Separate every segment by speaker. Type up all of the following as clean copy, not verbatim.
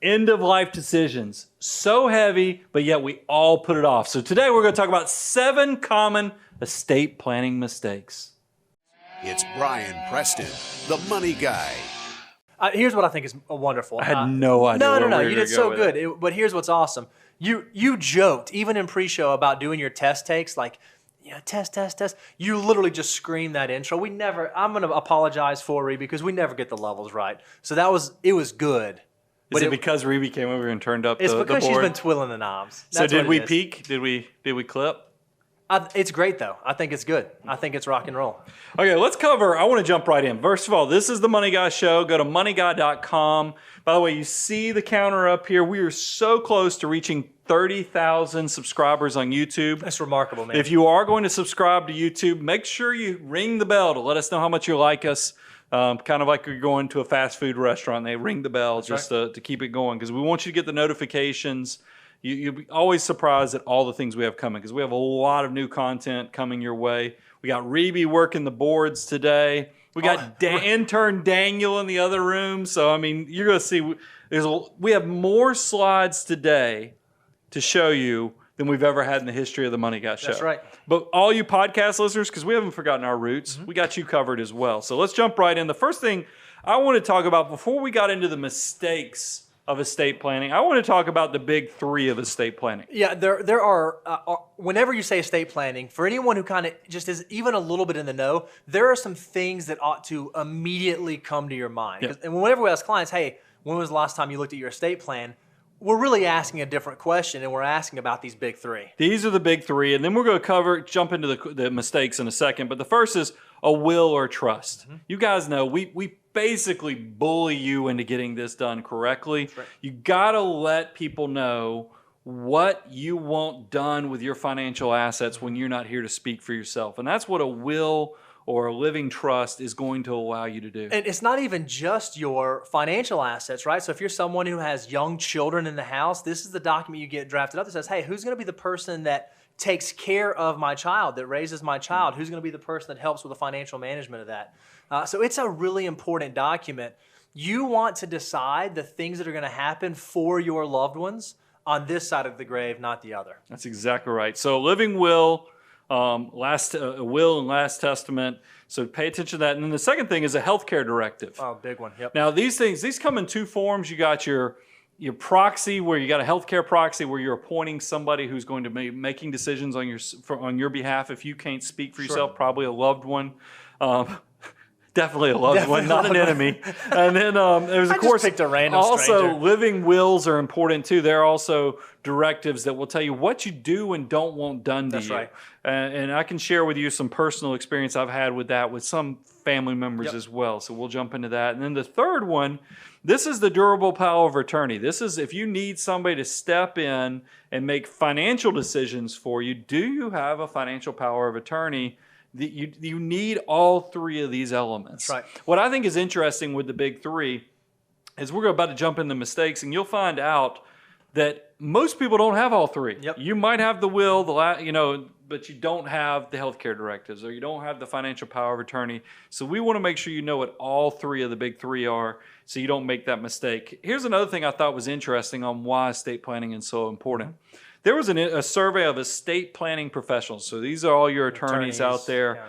Speaker 1: End-of-life decisions. So heavy, but yet we all put it off. So today we're going to talk about 7 common estate planning mistakes.
Speaker 2: It's Brian Preston, the money guy.
Speaker 3: Here's what I think is wonderful.
Speaker 1: I had no idea.
Speaker 3: No. You did so good. But here's what's awesome. You joked, even in pre-show, about doing your test takes, like, test. You literally just screamed that intro. I'm going to apologize for Ree because we never get the levels right. So it was good.
Speaker 1: Is it because Rebe came over and turned up the board?
Speaker 3: It's because she's been twiddling the knobs.
Speaker 1: So did we peak? Did we clip?
Speaker 3: It's great, though. I think it's good. I think it's rock and roll.
Speaker 1: Okay, let's cover. I want to jump right in. First of all, this is the Money Guy Show. Go to moneyguy.com. By the way, you see the counter up here. We are so close to reaching 30,000 subscribers on YouTube.
Speaker 3: That's remarkable, man.
Speaker 1: If you are going to subscribe to YouTube, make sure you ring the bell to let us know how much you like us. Kind of like you're going to a fast food restaurant. They ring the bell just to keep it going because we want you to get the notifications. You'll be always surprised at all the things we have coming because we have a lot of new content coming your way. We got Rebe working the boards today. We got intern Daniel in the other room. So, I mean, you're going to see we have more slides today to show you than we've ever had in the history of the Money Guy Show.
Speaker 3: That's right.
Speaker 1: But all you podcast listeners, because we haven't forgotten our roots, we got you covered as well. So let's jump right in. The first thing I want to talk about before we got into the mistakes of estate planning, I want to talk about the big 3 of estate planning.
Speaker 3: Yeah, there are, whenever you say estate planning, for anyone who kind of just is even a little bit in the know, there are some things that ought to immediately come to your mind.
Speaker 1: Yeah.
Speaker 3: And whenever we ask clients, hey, when was the last time you looked at your estate plan? We're really asking a different question, and we're asking about these big 3.
Speaker 1: These are the big 3, and then we're going to jump into the mistakes in a second. But the first is a will or trust. You guys know we basically bully you into getting this done correctly.
Speaker 3: That's right.
Speaker 1: You got to let people know what you want done with your financial assets when you're not here to speak for yourself. And that's what a will or a living trust is going to allow you to do.
Speaker 3: And it's not even just your financial assets, right? So if you're someone who has young children in the house, this is the document you get drafted up that says, hey, who's going to be the person that takes care of my child, that raises my child? Who's going to be the person that helps with the financial management of that? So it's a really important document. You want to decide the things that are going to happen for your loved ones on this side of the grave, not the other.
Speaker 1: That's exactly right. So living will, will and last testament. So pay attention to that. And then the second thing is a healthcare directive.
Speaker 3: Oh, big one. Yep.
Speaker 1: Now these come in 2 forms. You got your proxy, where you got a healthcare proxy, where you're appointing somebody who's going to be making decisions on your behalf. If you can't speak for yourself, probably a loved one. Definitely a loved one, not an enemy. And then there's, of course,
Speaker 3: picked a random
Speaker 1: also
Speaker 3: stranger.
Speaker 1: Living wills are important too. There are also directives that will tell you what you do and don't want done to you.
Speaker 3: That's right.
Speaker 1: And I can share with you some personal experience I've had with that with some family members as well. So we'll jump into that. And then the third one, this is the durable power of attorney. This is if you need somebody to step in and make financial decisions for you, do you have a financial power of attorney? You need all 3 of these elements.
Speaker 3: That's right.
Speaker 1: What I think is interesting with the big 3 is we're about to jump into mistakes, and you'll find out that most people don't have all 3.
Speaker 3: Yep.
Speaker 1: You might have the will, but you don't have the healthcare directives, or you don't have the financial power of attorney. So we want to make sure you know what all 3 of the big 3 are, so you don't make that mistake. Here's another thing I thought was interesting on why estate planning is so important. There was a survey of estate planning professionals. So these are all your attorneys out there.
Speaker 3: Yeah.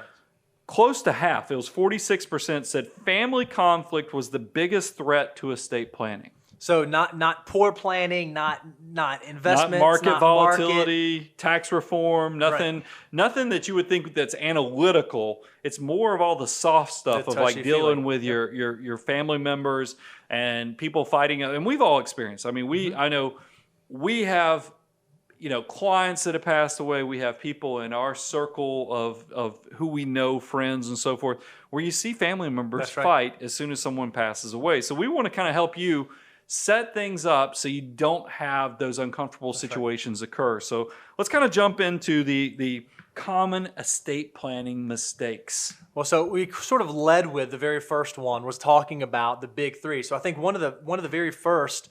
Speaker 1: Close to half, it was 46%, said family conflict was the biggest threat to estate planning.
Speaker 3: So not poor planning, not investments,
Speaker 1: not market
Speaker 3: not
Speaker 1: volatility, tax reform, nothing that you would think that's analytical. It's more of all the soft stuff
Speaker 3: The
Speaker 1: of like dealing
Speaker 3: touchy-feely.
Speaker 1: with your family members and people fighting. And we've all experienced. I mean, I know we have clients that have passed away. We have people in our circle of who we know, friends and so forth, where you see family members
Speaker 3: That's right.
Speaker 1: fight as soon as someone passes away. So we want to kind of help you set things up so you don't have those uncomfortable situations occur. So let's kind of jump into the common estate planning mistakes.
Speaker 3: Well, so we sort of led with the very first one was talking about the big 3. So I think one of the very first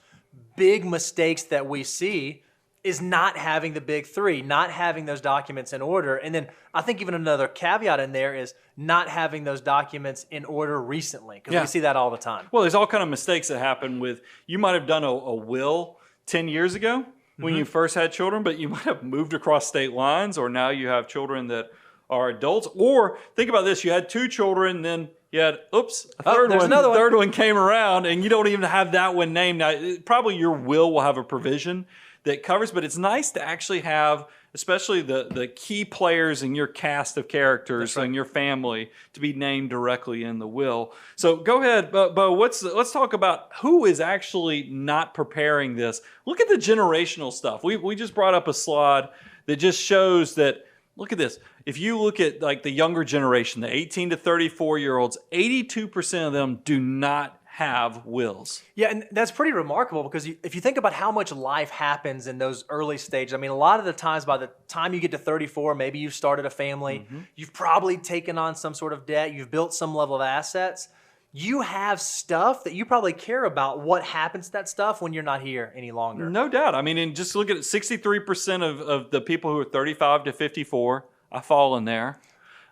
Speaker 3: big mistakes that we see is not having the big three, not having those documents in order. And then I think even another caveat in there is not having those documents in order recently, because we see that all the time.
Speaker 1: Well, there's all kind of mistakes that happen with, you might have done a will 10 years ago when you first had children, but you might have moved across state lines, or now you have children that are adults. Or think about this, you had 2 children, then you had, a third one.
Speaker 3: Another one.
Speaker 1: Third one came around, and you don't even have that one named. Now, probably your will have a provision that covers, but it's nice to actually have, especially the key players in your cast of characters and your family, to be named directly in the will. So go ahead, Bo, let's talk about who is actually not preparing this. Look at the generational stuff. We just brought up a slide that just shows that, look at this. If you look at like the younger generation, the 18 to 34-year-olds, 82% of them do not have wills.
Speaker 3: Yeah, and that's pretty remarkable, because if you think about how much life happens in those early stages, I mean, a lot of the times by the time you get to 34, maybe you've started a family, you've probably taken on some sort of debt, you've built some level of assets. You have stuff that you probably care about what happens to that stuff when you're not here any longer.
Speaker 1: No doubt. I mean, and just look at it, 63% of the people who are 35 to 54, I fall in there.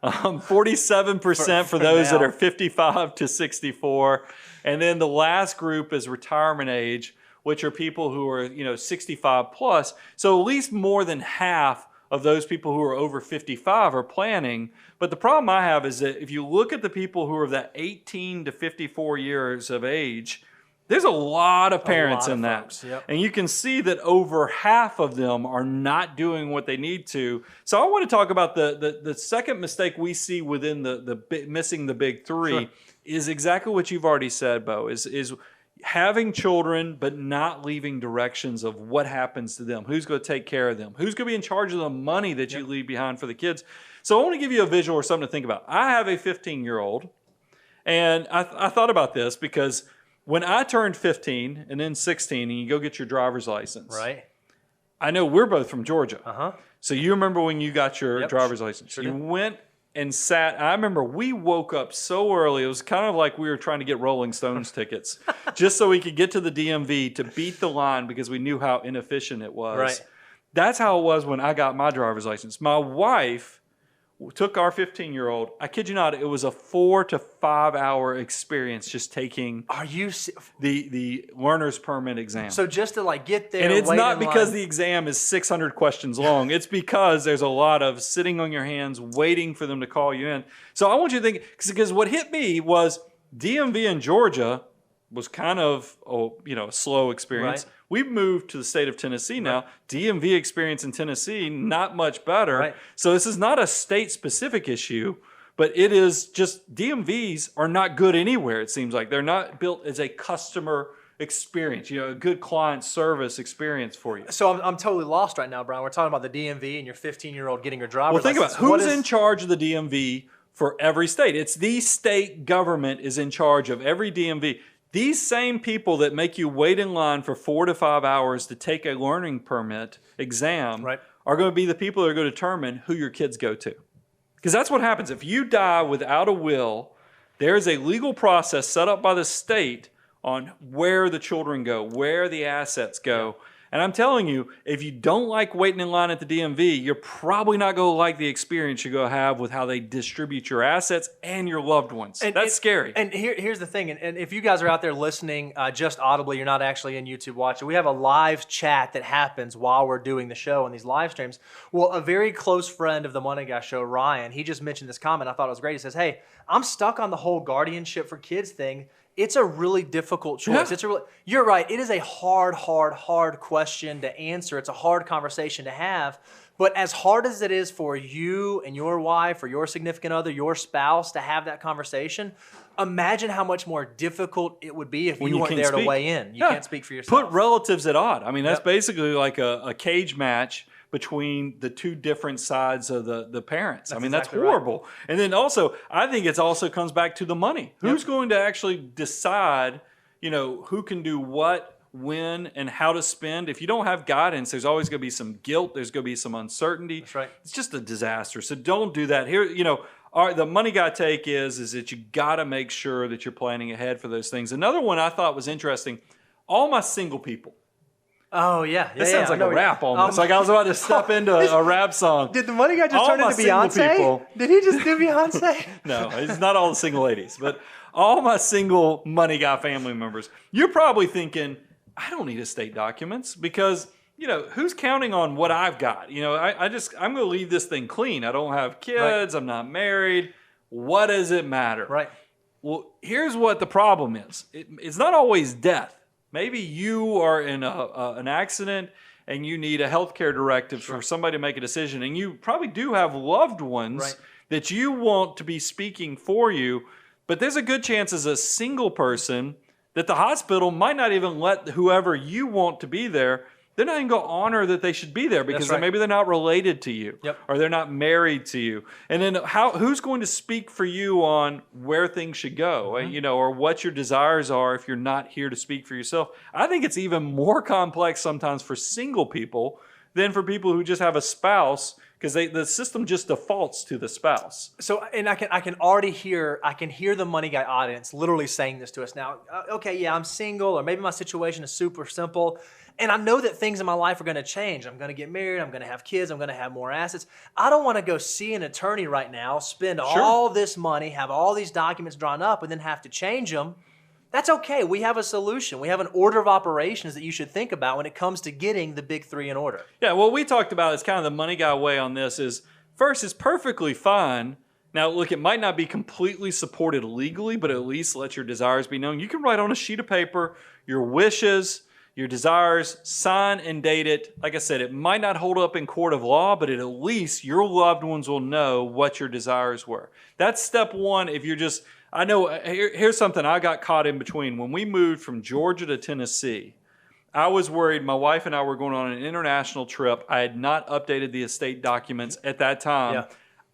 Speaker 1: 47% for those that are 55 to 64. And then the last group is retirement age, which are people who are, 65 plus. So at least more than half of those people who are over 55 are planning. But the problem I have is that if you look at the people who are that 18 to 54 years of age, there's a lot of parents in that.
Speaker 3: Folks, yep.
Speaker 1: And you can see that over half of them are not doing what they need to. So I want to talk about the second mistake we see within the missing the big three is exactly what you've already said, Bo, is having children but not leaving directions of what happens to them. Who's going to take care of them? Who's going to be in charge of the money that you leave behind for the kids? So I want to give you a visual or something to think about. I have a 15-year-old, and I thought about this because when I turned 15 and then 16 and you go get your driver's license,
Speaker 3: right?
Speaker 1: I know we're both from Georgia. So you remember when you got your driver's license.
Speaker 3: Sure
Speaker 1: you
Speaker 3: did.
Speaker 1: went and sat. I remember we woke up so early. It was kind of like we were trying to get Rolling Stones tickets just so we could get to the DMV to beat the line because we knew how inefficient it was.
Speaker 3: Right.
Speaker 1: That's how it was when I got my driver's license. My wife took our 15-year-old. I kid you not, it was a 4 to 5 hour experience just taking the learner's permit exam.
Speaker 3: So just to like get there,
Speaker 1: and it's
Speaker 3: wait
Speaker 1: not
Speaker 3: in
Speaker 1: because
Speaker 3: line.
Speaker 1: the exam is 600 questions long. It's because there's a lot of sitting on your hands waiting for them to call you in. So I want you to think, because what hit me was DMV in Georgia was kind of a slow experience.
Speaker 3: Right.
Speaker 1: We've moved to the state of Tennessee now. Right. DMV experience in Tennessee, not much better.
Speaker 3: Right.
Speaker 1: So this is not a state-specific issue, but it is just DMVs are not good anywhere, it seems like. They're not built as a customer experience, a good client service experience for you.
Speaker 3: So I'm totally lost right now, Brian. We're talking about the DMV and your 15-year-old getting your driver's
Speaker 1: license. Well, think about who's in charge of the DMV for every state. It's the state government is in charge of every DMV. These same people that make you wait in line for 4 to 5 hours to take a learning permit exam are going to be the people that are going to determine who your kids go to. Because that's what happens. If you die without a will, there's a legal process set up by the state on where the children go, where the assets go. And I'm telling you, if you don't like waiting in line at the DMV, you're probably not going to like the experience you're going to have with how they distribute your assets and your loved ones. That's scary.
Speaker 3: And here's the thing, and if you guys are out there listening just audibly, you're not actually in YouTube watching, we have a live chat that happens while we're doing the show on these live streams. Well, a very close friend of the Money Guy Show, Ryan, he just mentioned this comment. I thought it was great. He says, hey, I'm stuck on the whole guardianship for kids thing. It's a really difficult choice.
Speaker 1: Yeah.
Speaker 3: You're right. It is a hard question to answer. It's a hard conversation to have. But as hard as it is for you and your wife or your significant other, your spouse to have that conversation, imagine how much more difficult it would be if you weren't there to weigh in. You can't speak for yourself.
Speaker 1: Put relatives at odds. I mean, that's basically like a cage match between the two different sides of the parents. I mean, that's horrible. Right. And then also, I think it also comes back to the money. Who's going to actually decide, who can do what, when, and how to spend? If you don't have guidance, there's always going to be some guilt. There's going to be some uncertainty.
Speaker 3: That's right.
Speaker 1: It's just a disaster. So don't do that. Here, the money guy take is that you got to make sure that you're planning ahead for those things. Another one I thought was interesting, all my single people.
Speaker 3: Oh, yeah.
Speaker 1: This sounds like a rap almost. Like I was about to step into a rap song.
Speaker 3: Did the money guy just
Speaker 1: All
Speaker 3: turn
Speaker 1: my
Speaker 3: into
Speaker 1: single
Speaker 3: Beyonce?
Speaker 1: people-
Speaker 3: Did he just do Beyonce?
Speaker 1: No, it's not all the single ladies, but all my single money guy family members. You're probably thinking, I don't need estate documents because, who's counting on what I've got? I'm going to leave this thing clean. I don't have kids. I'm not married. What does it matter?
Speaker 3: Right.
Speaker 1: Well, here's what the problem is. It's not always death. Maybe you are in an accident and you need a healthcare directive for somebody to make a decision, and you probably do have loved ones that you want to be speaking for you, but there's a good chance as a single person that the hospital might not even let whoever you want to be there. They're not even going to honor that they should be there because maybe they're not related to you or they're not married to you. And then who's going to speak for you on where things should go, or what your desires are if you're not here to speak for yourself? I think it's even more complex sometimes for single people than for people who just have a spouse because the system just defaults to the spouse.
Speaker 3: So, and I can already hear the money guy audience literally saying this to us now. Okay, yeah, I'm single, or maybe my situation is super simple, and I know that things in my life are going to change. I'm going to get married. I'm going to have kids. I'm going to have more assets. I don't want to go see an attorney right now, spend all this money, have all these documents drawn up, and then have to change them. That's okay. We have a solution. We have an order of operations that you should think about when it comes to getting the big three in order.
Speaker 1: Yeah, what we talked about is kind of the money guy way on this is, first, it's perfectly fine. Now, look, it might not be completely supported legally, but at least let your desires be known. You can write on a sheet of paper your wishes, your desires, sign and date it. Like I said, it might not hold up in court of law, but at least your loved ones will know what your desires were. That's step one. If you're just... I know, here's something I got caught in between. When we moved from Georgia to Tennessee, I was worried. My wife and I were going on an international trip. I had not updated the estate documents at that time.
Speaker 3: Yeah.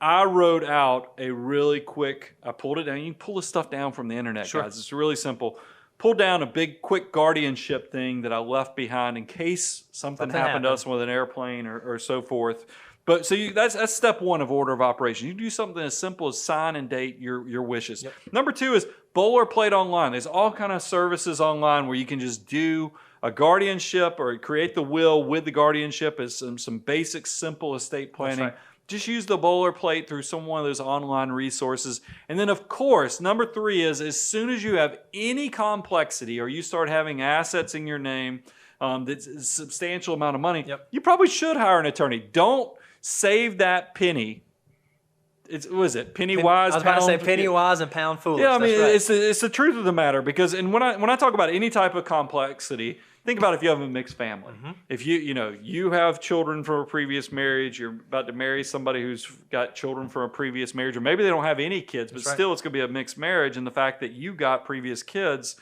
Speaker 1: I wrote out a really quick, I pulled it down. You can pull this stuff down from the internet, guys. It's really simple. Pulled down a big, quick guardianship thing that I left behind in case something happened to us with an airplane or so forth. But so that's step one of order of operation. You do something as simple as sign and date your wishes. Number two is boilerplate online. There's all kind of services online where you can just do a guardianship or create the will with the guardianship as some basic, simple estate planning. Just use the boilerplate through some one of those online resources. And then, of course, number three is as soon as you have any complexity or you start having assets in your name that's a substantial amount of money, you probably should hire an attorney. Don't save that penny. What is it? Penny wise,
Speaker 3: I was about to say penny wise and pound foolish.
Speaker 1: Yeah, I mean, it's the truth of the matter because, and when I talk about any type of complexity, think about if you have a mixed family. If you have children from a previous marriage, you're about to marry somebody who's got children from a previous marriage, or maybe they don't have any kids, but still it's going to be a mixed marriage. And the fact that you got previous kids,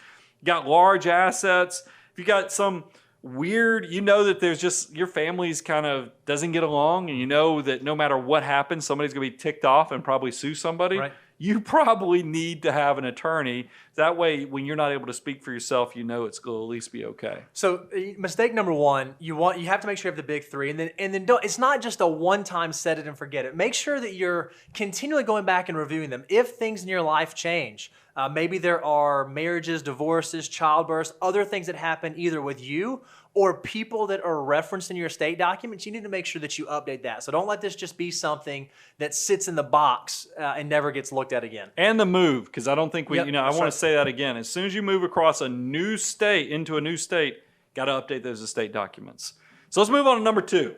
Speaker 1: got large assets, if you got some weird, that there's just your family's kind of doesn't get along, and you know that no matter what happens, somebody's going to be ticked off and probably sue somebody. You probably need to have an attorney. That way, when you're not able to speak for yourself, it's going to at least be okay.
Speaker 3: So, mistake number one, you have to make sure you have the big three, and then don't. It's not just a one-time set it and forget it. Make sure that you're continually going back and reviewing them. If things in your life change, maybe there are marriages, divorces, childbirths, other things that happen either with you or people that are referenced in your estate documents, you need to make sure that you update that. So don't let this just be something that sits in the box and never gets looked at again.
Speaker 1: And the move, because I don't think I want to say that again. As soon as you move across into a new state, got to update those estate documents. So let's move on to number two.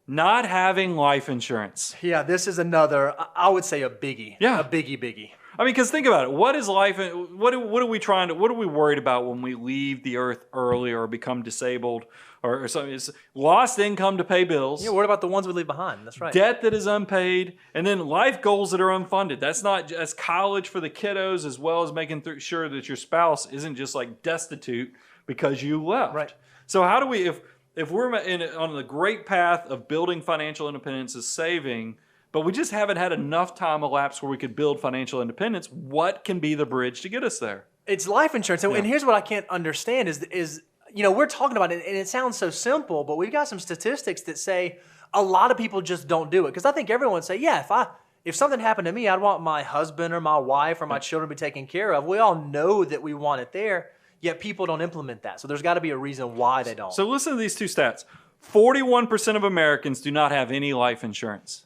Speaker 1: Not having life insurance.
Speaker 3: Yeah, this is another, I would say a biggie.
Speaker 1: Yeah.
Speaker 3: A biggie.
Speaker 1: I mean, because think about it. What is life? What are we worried about when we leave the earth early or become disabled or something? It's lost income to pay bills.
Speaker 3: Yeah, what about the ones we leave behind? That's right.
Speaker 1: Debt that is unpaid, and then life goals that are unfunded. That's college for the kiddos, as well as making sure that your spouse isn't just like destitute because you left.
Speaker 3: Right.
Speaker 1: So how do we, if we're on the great path of building financial independence, is saving, but we just haven't had enough time elapsed where we could build financial independence, what can be the bridge to get us there?
Speaker 3: It's life insurance. And here's what I can't understand is we're talking about it, and it sounds so simple, but we've got some statistics that say a lot of people just don't do it. Because I think everyone would say, yeah, if something happened to me, I'd want my husband or my wife or my children to be taken care of. We all know that we want it there. yet people don't implement that. So there's got to be a reason why they don't.
Speaker 1: So listen to these two stats. 41% of Americans do not have any life insurance.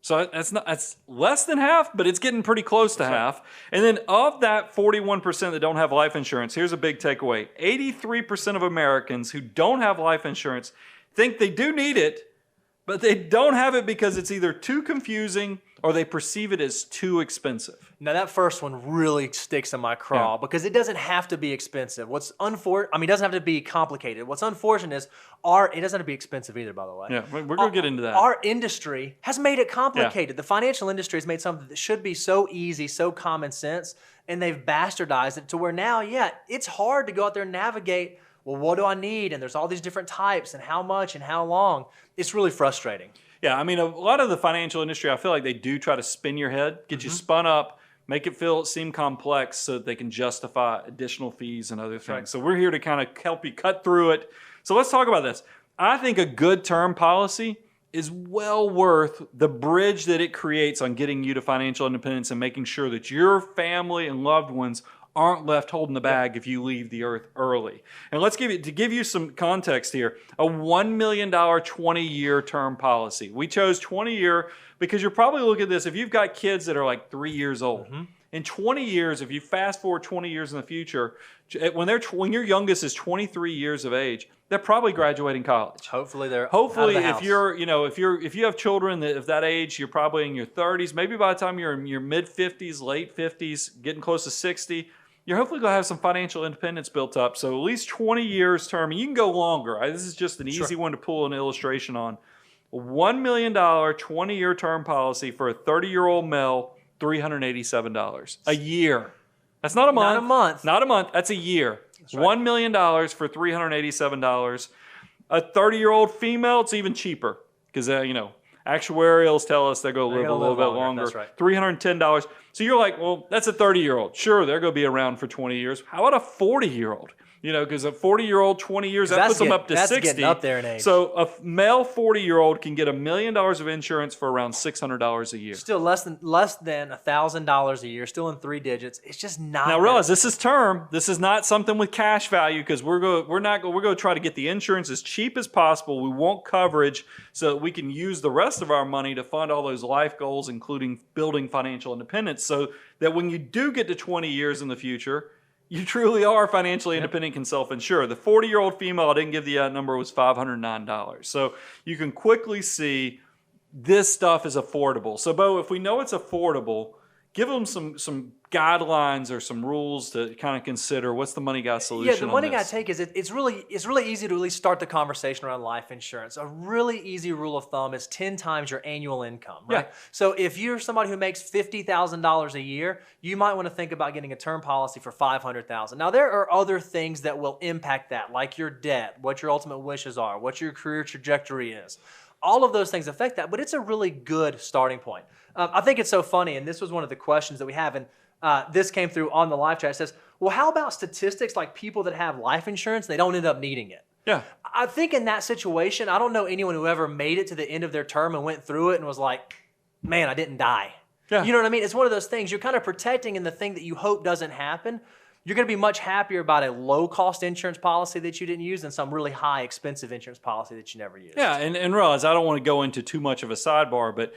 Speaker 1: So that's less than half, but it's getting pretty close to half. And then of that 41% that don't have life insurance, here's a big takeaway. 83% of Americans who don't have life insurance think they do need it, but they don't have it because it's either too confusing or they perceive it as too expensive.
Speaker 3: Now that first one really sticks in my craw because it doesn't have to be expensive. It doesn't have to be complicated. What's unfortunate is it doesn't have to be expensive either, by the way.
Speaker 1: Yeah, we're going to get into that.
Speaker 3: Our industry has made it complicated. The financial industry has made something that should be so easy, so common sense, and they've bastardized it to where now, it's hard to go out there and navigate, well, what do I need? And there's all these different types and how much and how long. It's really frustrating.
Speaker 1: Yeah, I mean, a lot of the financial industry, I feel like they do try to spin your head, get you spun up, make it seem complex so that they can justify additional fees and other things.
Speaker 3: Right.
Speaker 1: So we're here to kind of help you cut through it. So let's talk about this. I think a good term policy is well worth the bridge that it creates on getting you to financial independence and making sure that your family and loved ones aren't left holding the bag if you leave the earth early. And let's give you some context here, a $1 million 20-year term policy. We chose 20-year because you're probably looking at this, if you've got kids that are like 3 years old, in 20 years, if you fast forward 20 years in the future, when your youngest is 23 years of age, they're probably graduating college.
Speaker 3: Hopefully they're
Speaker 1: Hopefully,
Speaker 3: out of the house.
Speaker 1: if you have children of that age, you're probably in your 30s. Maybe by the time you're in your mid 50s, late 50s, getting close to 60, you're hopefully going to have some financial independence built up. So at least 20 years term, and you can go longer. This is just an easy one to pull an illustration on. A $1 million 20-year term policy for a 30-year-old male, $387 a year. That's not a month.
Speaker 3: Not a month.
Speaker 1: Not a month. That's a year.
Speaker 3: That's right.
Speaker 1: $1 million for $387. A 30-year-old female, it's even cheaper because actuarials tell us they're going to live a little bit longer.
Speaker 3: That's right.
Speaker 1: $310. So you're like, well, that's a 30-year-old. Sure, they're going to be around for 20 years. How about a 40-year-old? Because a 40-year-old, 20 years, that puts them up to 60.
Speaker 3: That's getting up there in age.
Speaker 1: So a male 40-year-old can get $1 million of insurance for around $600 a year.
Speaker 3: Still less than $1,000 a year, still in 3 digits. It's just not.
Speaker 1: Now realize this is term. This is not something with cash value because we're going to try to get the insurance as cheap as possible. We want coverage so that we can use the rest of our money to fund all those life goals, including building financial independence, so that when you do get to 20 years in the future, you truly are financially independent, can self-insure. The 40-year-old female, I didn't give the number, was $509. So you can quickly see this stuff is affordable. So, Bo, if we know it's affordable, give them some guidelines or some rules to kind of consider. What's the money guy solution?
Speaker 3: Yeah, the money guy take is it's really easy to at least start the conversation around life insurance. A really easy rule of thumb is 10 times your annual income, right?
Speaker 1: Yeah.
Speaker 3: So if you're somebody who makes $50,000 a year, you might want to think about getting a term policy for $500,000. Now there are other things that will impact that, like your debt, what your ultimate wishes are, what your career trajectory is. All of those things affect that, but it's a really good starting point. I think it's so funny, and this was one of the questions that we have, and this came through on the live chat. It says, well, how about statistics like people that have life insurance, they don't end up needing it?
Speaker 1: Yeah.
Speaker 3: I think in that situation, I don't know anyone who ever made it to the end of their term and went through it and was like, man, I didn't die.
Speaker 1: Yeah.
Speaker 3: You know what I mean? It's one of those things. You're kind of protecting in the thing that you hope doesn't happen. You're going to be much happier about a low-cost insurance policy that you didn't use than some really high, expensive insurance policy that you never used.
Speaker 1: Yeah, and realize I don't want to go into too much of a sidebar, but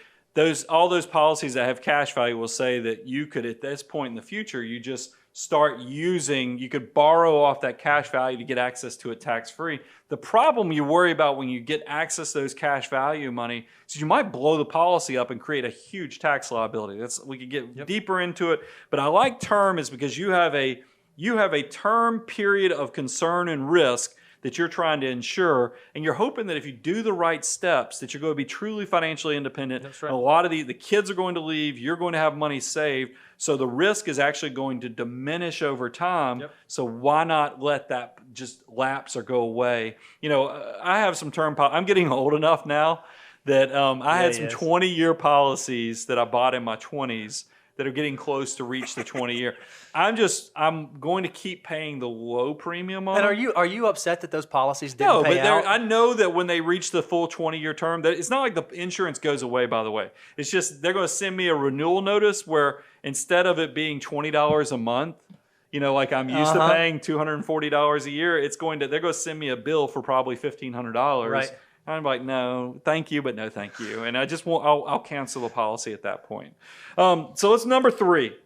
Speaker 1: all those policies that have cash value will say that you could, at this point in the future, you just start using, you could borrow off that cash value to get access to it tax-free. The problem you worry about when you get access to those cash value money is you might blow the policy up and create a huge tax liability. We could get deeper into it, but I like term is because you have a term period of concern and risk that you're trying to insure, and you're hoping that if you do the right steps, that you're going to be truly financially independent.
Speaker 3: That's right.
Speaker 1: And a lot of the kids are going to leave, you're going to have money saved, so the risk is actually going to diminish over time.
Speaker 3: Yep.
Speaker 1: So why not let that just lapse or go away? I have some term I'm getting old enough now that I had some 20-year policies that I bought in my 20s that are getting close to reach the 20-year. I'm going to keep paying the low premium on
Speaker 3: And
Speaker 1: them.
Speaker 3: are you upset that those policies didn't pay out?
Speaker 1: I know that when they reach the full 20-year term, that it's not like the insurance goes away, by the way. It's just they're going to send me a renewal notice where instead of it being $20 a month, like I'm used to paying $240 a year, they're going to send me a bill for probably $1,500.
Speaker 3: Right.
Speaker 1: I'm like, no, thank you, but no, thank you. And I'll cancel the policy at that point. So it's number 3.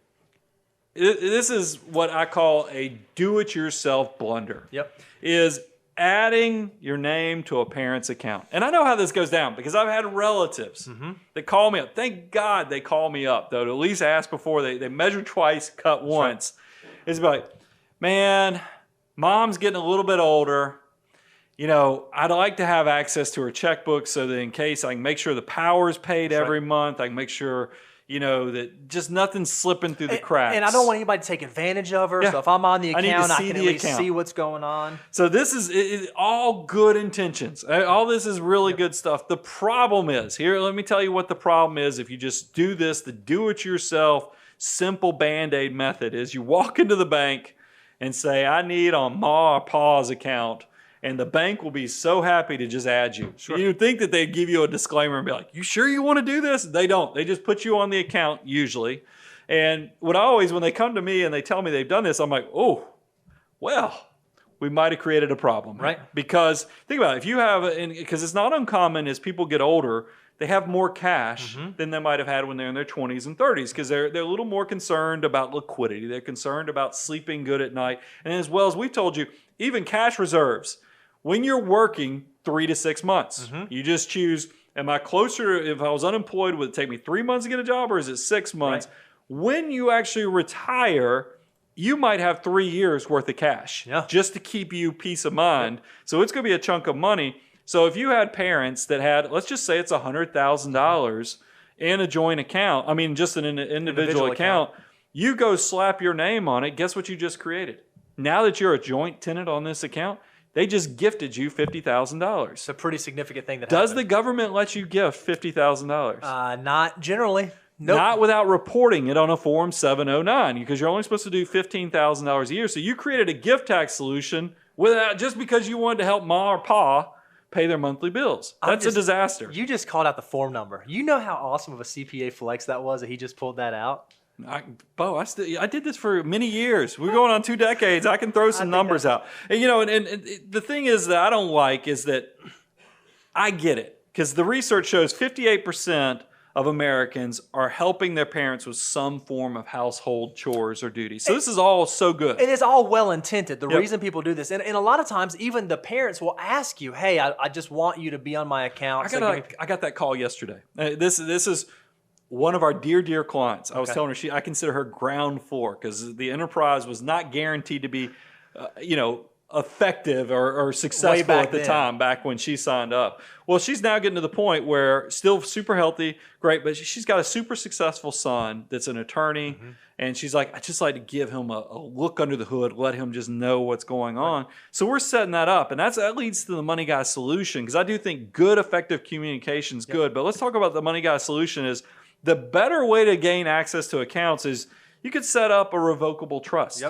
Speaker 1: This is what I call a do-it-yourself blunder.
Speaker 3: Yep.
Speaker 1: Is adding your name to a parent's account. And I know how this goes down because I've had relatives that call me up. Thank God they call me up, though, to at least ask before they measure twice, cut once. Right. It's like, man, mom's getting a little bit older. I'd like to have access to her checkbook so that in case I can make sure the power's paid every month, I can make sure that just nothing's slipping through the cracks.
Speaker 3: And I don't want anybody to take advantage of her. Yeah. So if I'm on the account, I can at least see what's going on.
Speaker 1: So this is all good intentions. All this is really good stuff. The problem is, here, let me tell you what the problem is if you just do this, the do-it-yourself, simple Band-Aid method is you walk into the bank and say, I need on Ma or Pa's account. And the bank will be so happy to just add you. Sure. You'd think that they'd give you a disclaimer and be like, you sure you want to do this? They don't. They just put you on the account usually. And when they come to me and they tell me they've done this, I'm like, oh, well, we might have created a problem.
Speaker 3: Right.
Speaker 1: Because think about it. If you have, because it's not uncommon as people get older, they have more cash than they might have had when they're in their 20s and 30s because they're a little more concerned about liquidity. They're concerned about sleeping good at night. And as well as we've told you, even cash reserves. When you're working 3 to 6 months, you just choose, am I closer, if I was unemployed, would it take me 3 months to get a job or is it 6 months? Right. When you actually retire, you might have 3 years worth of cash just to keep you peace of mind. So it's going to be a chunk of money. So if you had parents that had, let's just say it's $100,000 in a joint account, just an individual account, you go slap your name on it, guess what you just created? Now that you're a joint tenant on this account, they just gifted you $50,000.
Speaker 3: It's a pretty significant thing that
Speaker 1: Does the government let you gift $50,000?
Speaker 3: Not generally. Nope.
Speaker 1: Not without reporting it on a Form 709 because you're only supposed to do $15,000 a year. So you created a gift tax solution just because you wanted to help Ma or Pa pay their monthly bills. That's a disaster.
Speaker 3: You just called out the form number. You know how awesome of a CPA flex that was that he just pulled that out?
Speaker 1: I did this for many years. We're going on 2 decades. I can throw some numbers out. And, and the thing is that I don't like is that I get it because the research shows 58% of Americans are helping their parents with some form of household chores or duties. So this is all so good.
Speaker 3: And it's all well-intended, the reason people do this. And a lot of times, even the parents will ask you, hey, I just want you to be on my account.
Speaker 1: I got that call yesterday. This is one of our dear clients. I was telling her I consider her ground floor because the enterprise was not guaranteed to be, effective or successful at the time back when she signed up. Well, she's now getting to the point where still super healthy, great, but she's got a super successful son that's an attorney, and she's like, I just like to give him a look under the hood, let him just know what's going on. So we're setting that up, and that leads to the Money Guy solution because I do think good, effective communication is good. But let's talk about the Money Guy solution is the better way to gain access to accounts is you could set up a revocable trust.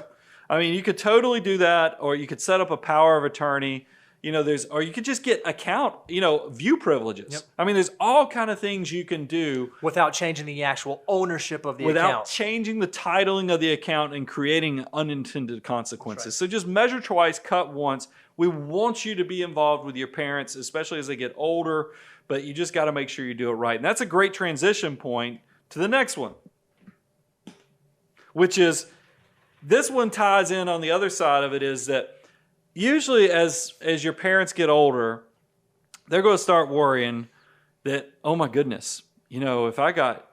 Speaker 1: You could totally do that, or you could set up a power of attorney. Or you could just get account, view privileges. There's all kind of things you can do
Speaker 3: without changing the actual ownership of the account.
Speaker 1: Without changing the titling of the account and creating unintended consequences. So just measure twice, cut once. We want you to be involved with your parents, especially as they get older, but you just got to make sure you do it right. And that's a great transition point to the next one, which is this one ties in on the other side of it is that usually as your parents get older, they're going to start worrying that, oh my goodness, if I got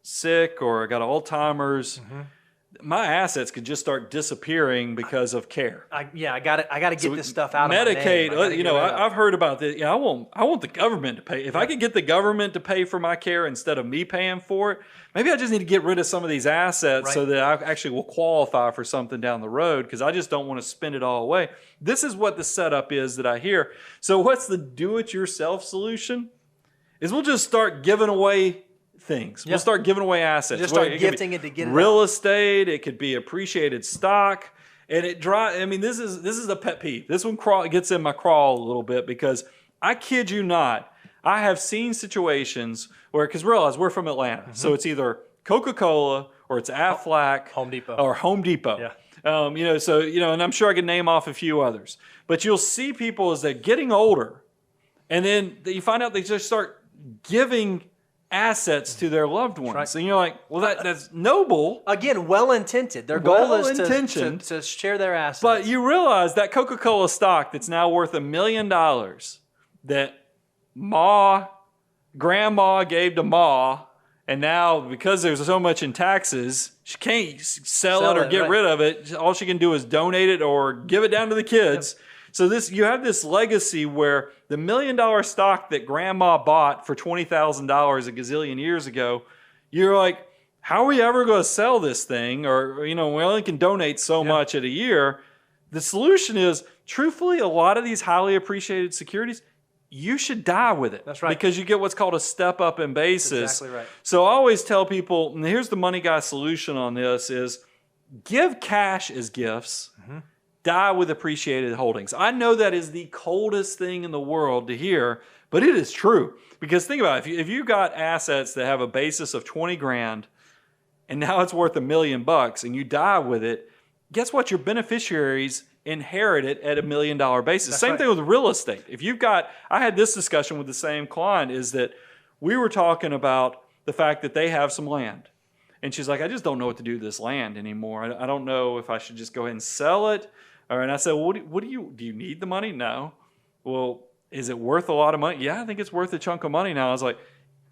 Speaker 1: sick or I got Alzheimer's, my assets could just start disappearing because of care.
Speaker 3: I got to get this stuff out of my name.
Speaker 1: Medicaid, I've heard about this. I want the government to pay. If I could get the government to pay for my care instead of me paying for it, maybe I just need to get rid of some of these assets so that I actually will qualify for something down the road because I just don't want to spend it all away. This is what the setup is that I hear. So what's the do-it-yourself solution? Is we'll just start giving away things. We'll start giving away assets.
Speaker 3: Just start gifting it to get it
Speaker 1: real estate. It could be appreciated stock, and this is a pet peeve. This one gets in my crawl a little bit because I kid you not, I have seen situations where because realize we're from Atlanta, so it's either Coca-Cola or it's Aflac,
Speaker 3: Home Depot,
Speaker 1: or Home Depot. And I'm sure I can name off a few others. But you'll see people as they're getting older, and then you find out they just start giving assets to their loved ones.
Speaker 3: Right.
Speaker 1: And you're like, well, that's noble.
Speaker 3: Again, well-intentioned. Their goal is to share their assets.
Speaker 1: But you realize that Coca-Cola stock that's now worth $1 million that grandma gave to Ma, and now because there's so much in taxes, she can't sell it or get rid of it. All she can do is donate it or give it down to the kids. Yep. So you have this legacy where the $1 million stock that grandma bought for $20,000 a gazillion years ago, you're like, how are we ever going to sell this thing? Or, we only can donate so much at a year. The solution is, truthfully, a lot of these highly appreciated securities, you should die with it.
Speaker 3: That's right.
Speaker 1: Because you get what's called a step up in basis.
Speaker 3: That's exactly right.
Speaker 1: So I always tell people, and here's the money guy solution on this is give cash as gifts. Mm-hmm. Die with appreciated holdings. I know that is the coldest thing in the world to hear, but it is true. Because think about it, if you've got assets that have a basis of 20 grand and now it's worth $1 million and you die with it, guess what? Your beneficiaries inherit it at $1 million basis.
Speaker 3: That's
Speaker 1: Same
Speaker 3: right.
Speaker 1: thing with real estate. I had this discussion with the same client, is that we were talking about the fact that they have some land. And she's like, I just don't know what to do with this land anymore. I don't know if I should just go ahead and sell it. And I said, well, do you need the money? No. Well, is it worth a lot of money? Yeah, I think it's worth a chunk of money now.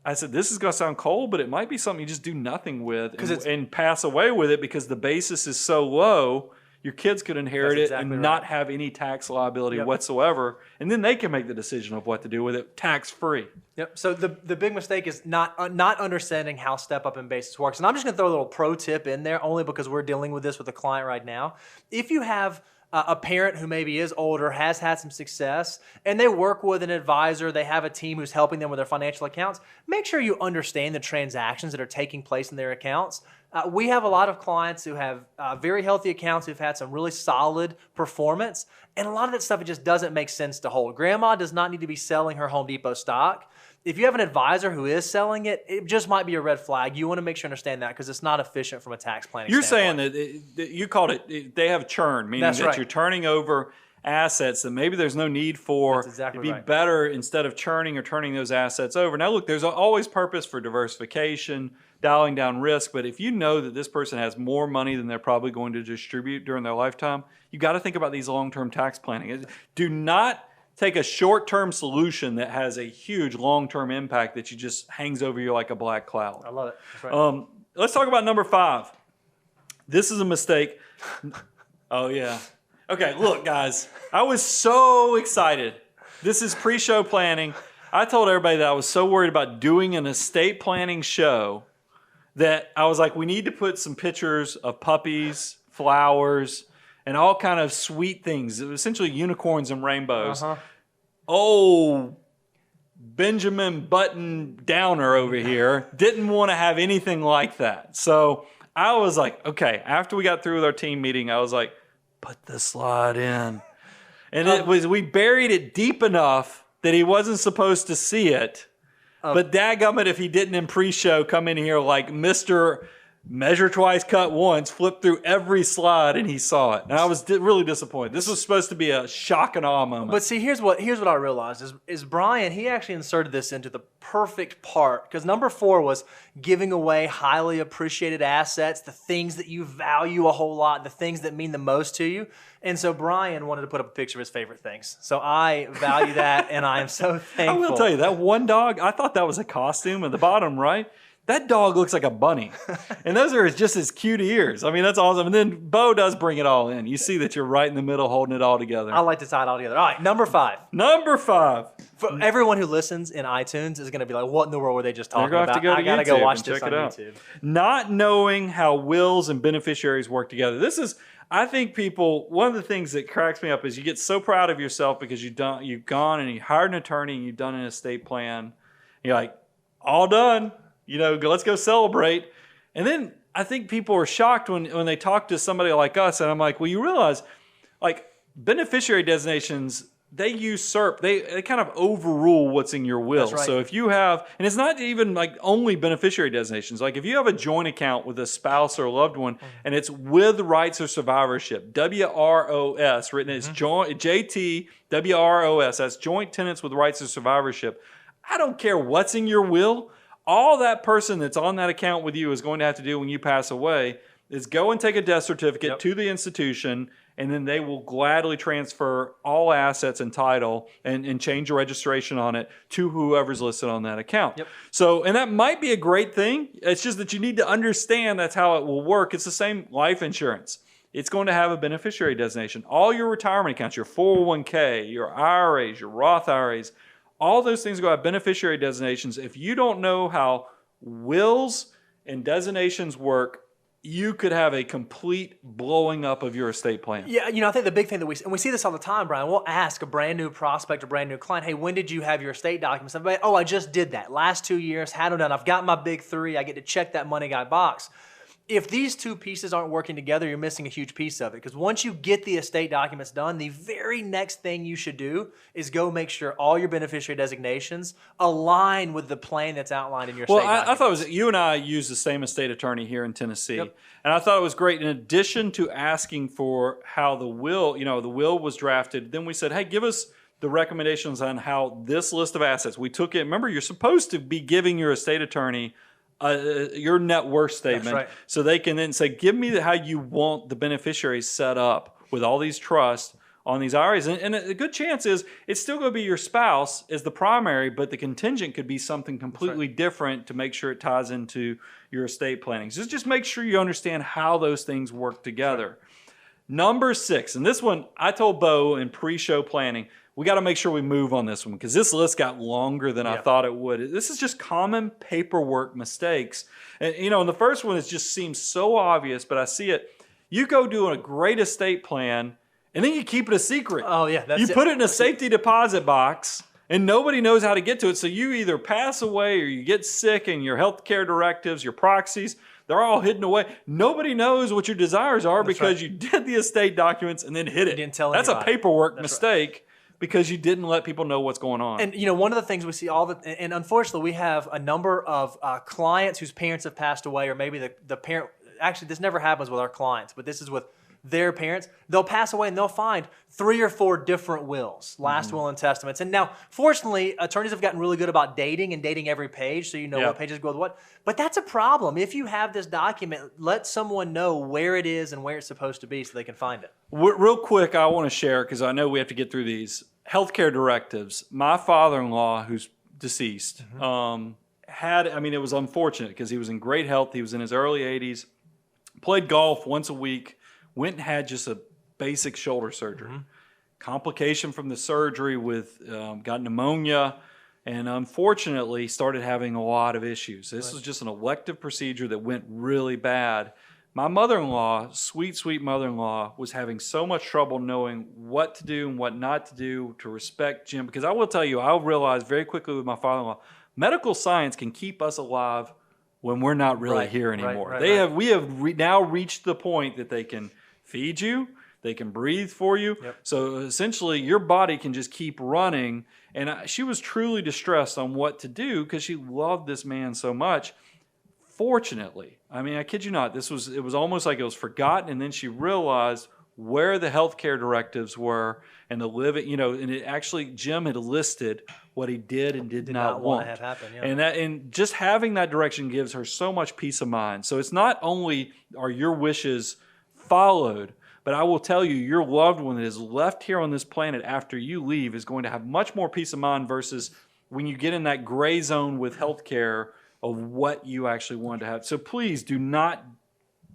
Speaker 1: I said, this is going to sound cold, but it might be something you just do nothing with and pass away with it because the basis is so low, your kids could inherit it and not have any tax liability whatsoever. And then they can make the decision of what to do with it tax-free.
Speaker 3: Yep. So the big mistake is not understanding how step up in basis works. And I'm just going to throw a little pro tip in there only because we're dealing with this with a client right now. If you have a parent who maybe is older, has had some success, and they work with an advisor, they have a team who's helping them with their financial accounts, make sure you understand the transactions that are taking place in their accounts. We have a lot of clients who have very healthy accounts who've had some really solid performance, and a lot of that stuff, it just doesn't make sense to hold. Grandma does not need to be selling her Home Depot stock. If you have an advisor who is selling it, it just might be a red flag. You want to make sure you understand that because it's not efficient from a tax planning standpoint.
Speaker 1: You're saying that you called it, they have churn, meaning that you're turning over assets that maybe there's no need for.
Speaker 3: That's exactly
Speaker 1: It'd be better instead of churning or turning those assets over. Now, look, there's always purpose for diversification, dialing down risk, but if you know that this person has more money than they're probably going to distribute during their lifetime, you got to think about these long-term tax planning. Do not take a short-term solution that has a huge long-term impact that you just hangs over you like a black cloud.
Speaker 3: I love it. That's right.
Speaker 1: Let's talk about number 5. This is a mistake. Oh, yeah. Okay, look, guys. I was so excited. This is pre-show planning. I told everybody that I was so worried about doing an estate planning show that I was like, we need to put some pictures of puppies, flowers, and all kind of sweet things, essentially unicorns and rainbows. Oh, Benjamin Button Downer over here didn't want to have anything like that. So I was like, okay, after we got through with our team meeting, I was like, put the slide in. And we buried it deep enough that he wasn't supposed to see it. But dadgummit, if he didn't in pre-show come in here like Mr. Measure twice, cut once, flip through every slide, and he saw it. And I was really disappointed. This was supposed to be a shock and awe moment.
Speaker 3: But see, here's what I realized is Brian, he actually inserted this into the perfect part. Because number 4 was giving away highly appreciated assets, the things that you value a whole lot, the things that mean the most to you. And so Brian wanted to put up a picture of his favorite things. So I value that, and I am so thankful.
Speaker 1: I will tell you, that one dog, I thought that was a costume at the bottom, right? That dog looks like a bunny. And those are just his cute ears. I mean, that's awesome. And then Bo does bring it all in. You see that you're right in the middle holding it all together.
Speaker 3: I like to tie it all together. All right, number 5.
Speaker 1: Number 5.
Speaker 3: For everyone who listens in iTunes is going to be like, what in the world were they just talking about?
Speaker 1: I got to go watch this on YouTube. Not knowing how wills and beneficiaries work together. This is, I think people, one of the things that cracks me up is you get so proud of yourself because you've gone and you hired an attorney and you've done an estate plan. You're like, all done. Let's go celebrate. And then I think people are shocked when they talk to somebody like us. And I'm like, well, you realize, like, beneficiary designations they usurp, they kind of overrule what's in your will.
Speaker 3: That's right.
Speaker 1: So if you have, and it's not even like only beneficiary designations, like if you have a joint account with a spouse or a loved one and it's with rights of survivorship, WROS, written as joint, JT, WROS, that's joint tenants with rights of survivorship. I don't care what's in your will. All that person that's on that account with you is going to have to do when you pass away is go and take a death certificate to the institution, and then they will gladly transfer all assets and title and change your registration on it to whoever's listed on that account. So, and that might be a great thing. It's just that you need to understand that's how it will work. It's the same life insurance. It's going to have a beneficiary designation. All your retirement accounts, your 401k, your IRAs, your Roth IRAs, all those things go have beneficiary designations. If you don't know how wills and designations work, you could have a complete blowing up of your estate plan.
Speaker 3: Yeah, I think the big thing that we see this all the time, Brian, we'll ask a brand new prospect, a brand new client, hey, when did you have your estate documents? And oh, I just did that. Last 2 years, had them done. I've got my big 3. I get to check that money guy box. If these two pieces aren't working together, you're missing a huge piece of it. Because once you get the estate documents done, the very next thing you should do is go make sure all your beneficiary designations align with the plan that's outlined in your estate documents.
Speaker 1: I thought it was, you and I use the same estate attorney here in Tennessee. And I thought it was great. In addition to asking for how the will, the will was drafted, then we said, hey, give us the recommendations on how this list of assets. We took it. Remember, you're supposed to be giving your estate attorney your net worth statement, so they can then say, give me how you want the beneficiaries set up with all these trusts on these IRAs. And a good chance is it's still going to be your spouse as the primary, but the contingent could be something completely different to make sure it ties into your estate planning. So just make sure you understand how those things work together. Number 6, and this one I told Bo in pre-show planning, we got to make sure we move on this one because this list got longer than I thought it would. This is just common paperwork mistakes. And, and the first one just seems so obvious, but I see it. You go do a great estate plan, and then you keep it a secret.
Speaker 3: Oh, yeah.
Speaker 1: You put it in a safety deposit box, and nobody knows how to get to it. So you either pass away or you get sick, and your health care directives, your proxies, they're all hidden away. Nobody knows what your desires are because you did the estate documents and then hid it.
Speaker 3: You didn't tell
Speaker 1: That's
Speaker 3: anybody.
Speaker 1: a paperwork mistake. Because you didn't let people know what's going on.
Speaker 3: And one of the things we see and unfortunately we have a number of clients whose parents have passed away, or maybe the parent, actually this never happens with our clients, but this is with their parents. They'll pass away and they'll find 3 or 4 different wills, last will and testaments. And now, fortunately, attorneys have gotten really good about dating every page so you know what pages go with what. But that's a problem. If you have this document, let someone know where it is and where it's supposed to be so they can find it.
Speaker 1: Real quick, I want to share, because I know we have to get through these. Healthcare directives. My father-in-law, who's deceased, it was unfortunate because he was in great health. He was in his early 80s, played golf once a week, went and had just a basic shoulder surgery. Complication from the surgery got pneumonia, and unfortunately started having a lot of issues. This was just an elective procedure that went really bad. My mother-in-law, sweet mother-in-law, was having so much trouble knowing what to do and what not to do to respect Jim. Because I will tell you, I realized very quickly with my father-in-law, medical science can keep us alive when we're not really here anymore. We have now reached the point that they can feed you, they can breathe for you. So essentially, your body can just keep running. And she was truly distressed on what to do because she loved this man so much. Fortunately, I kid you not, it was almost like it was forgotten, and then she realized where the healthcare directives were and the living, and it actually, Jim had listed what he did and did not want
Speaker 3: to have happen.
Speaker 1: And just having that direction gives her so much peace of mind. So it's not only are your wishes followed, but I will tell you, your loved one that is left here on this planet after you leave is going to have much more peace of mind versus when you get in that gray zone with healthcare of what you actually wanted to have. So please do not